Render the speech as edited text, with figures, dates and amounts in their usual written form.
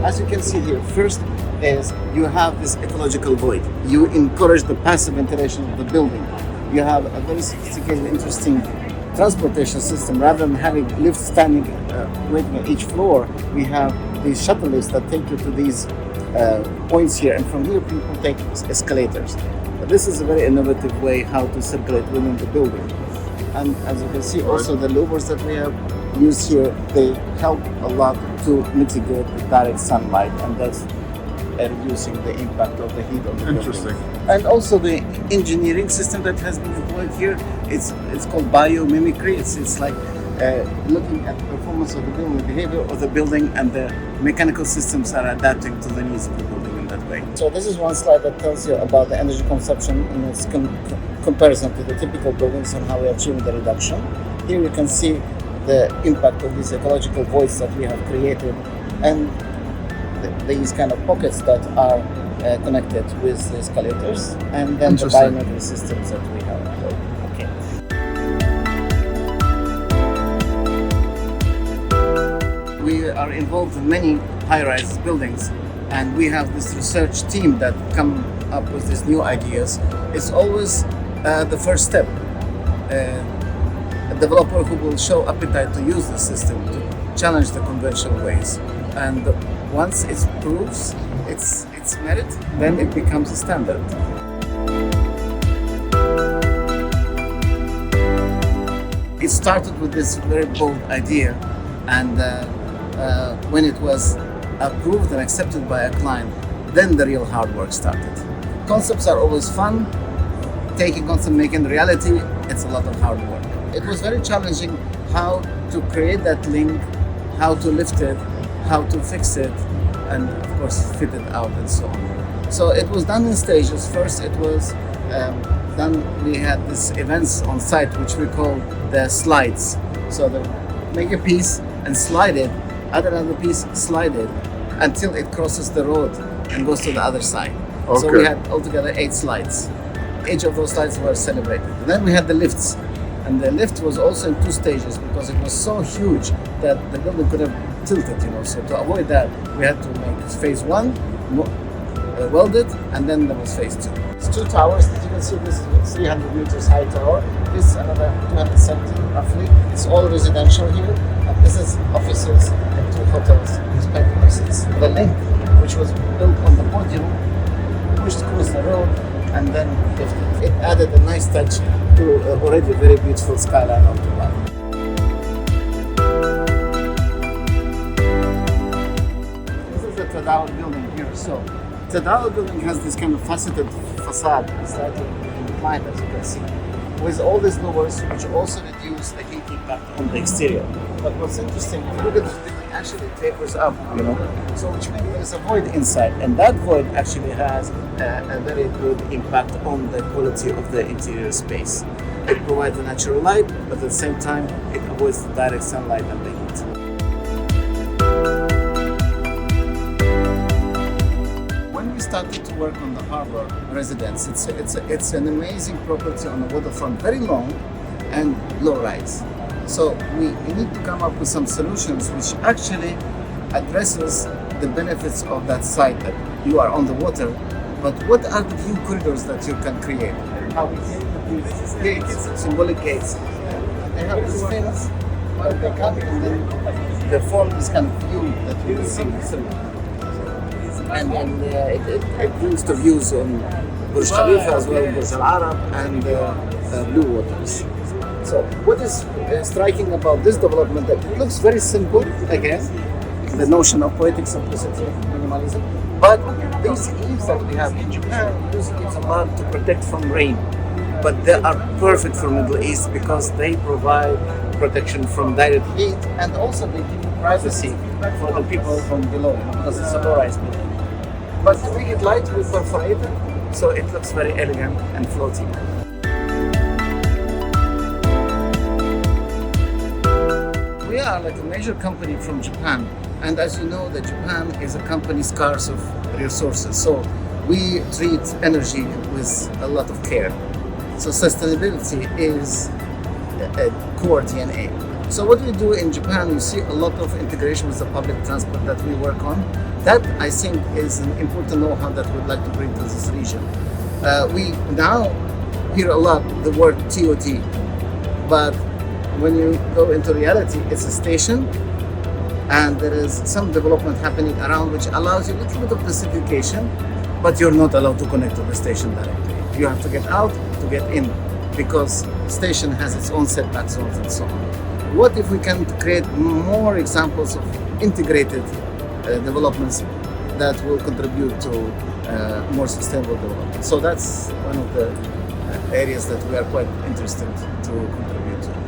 As you can see here, first is you have this ecological void. You encourage the passive ventilation of the building. You have a very sophisticated, interesting transportation system. Rather than having lifts standing waiting at each floor, we have these shuttle lifts that take you to these points here, and from here people take escalators. But this is a very innovative way how to circulate within the building. And as you can see, also the louvers that we have used here, they help a lot to mitigate the direct sunlight, and that's reducing the impact of the heat on the building. And also the engineering system that has been employed here, it's called biomimicry. It's like looking at the performance of the building, the behavior of the building, and the mechanical systems are adapting to the needs of the building in that way. So this is one slide that tells you about the energy consumption in its comparison to the typical buildings and how we are achieving the reduction. Here you can see the impact of these ecological voids that we have created, and these kind of pockets that are connected with the escalators, and then the biometric systems that we have employed. Okay. We are involved in many high-rise buildings, and we have this research team that come up with these new ideas. It's always the first step. A developer who will show appetite to use the system to challenge the conventional ways, and once it proves its merit, then it becomes a standard. It started with this very bold idea, and when it was approved and accepted by a client, then the real hard work started. Concepts are always fun. Taking concept, making reality, it's a lot of hard work. It was very challenging how to create that link, how to lift it, how to fix it, and of course fit it out and so on. So it was done in stages. First it was done, we had these events on site which we call the slides. So they make a piece and slide it, add another piece, slide it, until it crosses the road and goes to the other side. Okay. So we had altogether 8 slides. Each of those slides were celebrated. And then we had the lifts. And the lift was also in 2 stages because it was so huge that the building could have tilted, So to avoid that, we had to make phase 1 welded, and then there was phase 2. It's 2 towers. As you can see, this is 300 meters high tower. This is another 270 roughly. It's all residential here. And this is offices and 2 hotels, spaces. The link, which was built on the podium, pushed across the road, and then lifted. It added a nice touch to already very beautiful skyline of Dubai. This is the Tadawul building here. So, Tadawul building has this kind of faceted facade, slightly inclined, as you can see, with all these louvers, which also reduce the heat impact on the exterior. But what's interesting, if you look at this building, actually tapers up, So which means there is a void inside, and that void actually has a very good impact on the quality of the interior space. It provides a natural light, but at the same time, it avoids the direct sunlight and the heat. When we started to work on the harbor residence, it's an amazing property on the waterfront, very long and low rise. So we need to come up with some solutions which actually addresses the benefits of that site, that you are on the water, but what are the view corridors that you can create? How we take these gates, symbolic gates. They have these fins, but they come and then they form this kind of view that you can see through. And it brings to views on Burj Khalifa as well, Burj Al Arab, and Blue Waters. So what is striking about this development, that it looks very simple, again, the notion of poetic simplicity, minimalism, but these eaves that we have in Japan, usually it's a lot to protect from rain, but they are perfect for Middle East because they provide protection from direct heat, and also they give you privacy for the people from below, because it's a low-rise building. But to make it light, we perforate it, so it looks very elegant and floating. We are like a major company from Japan, and as you know, that Japan is a company scarce of resources, so we treat energy with a lot of care. So sustainability is a core DNA. So what we do in Japan, you see a lot of integration with the public transport that we work on. That I think is an important know-how that we'd like to bring to this region. We now hear a lot the word TOT, but when you go into reality, it's a station, and there is some development happening around which allows you a little bit of densification, but you're not allowed to connect to the station directly. You have to get out to get in, because the station has its own setback zones and so on. What if we can create more examples of integrated developments that will contribute to more sustainable development? So that's one of the areas that we are quite interested to contribute to.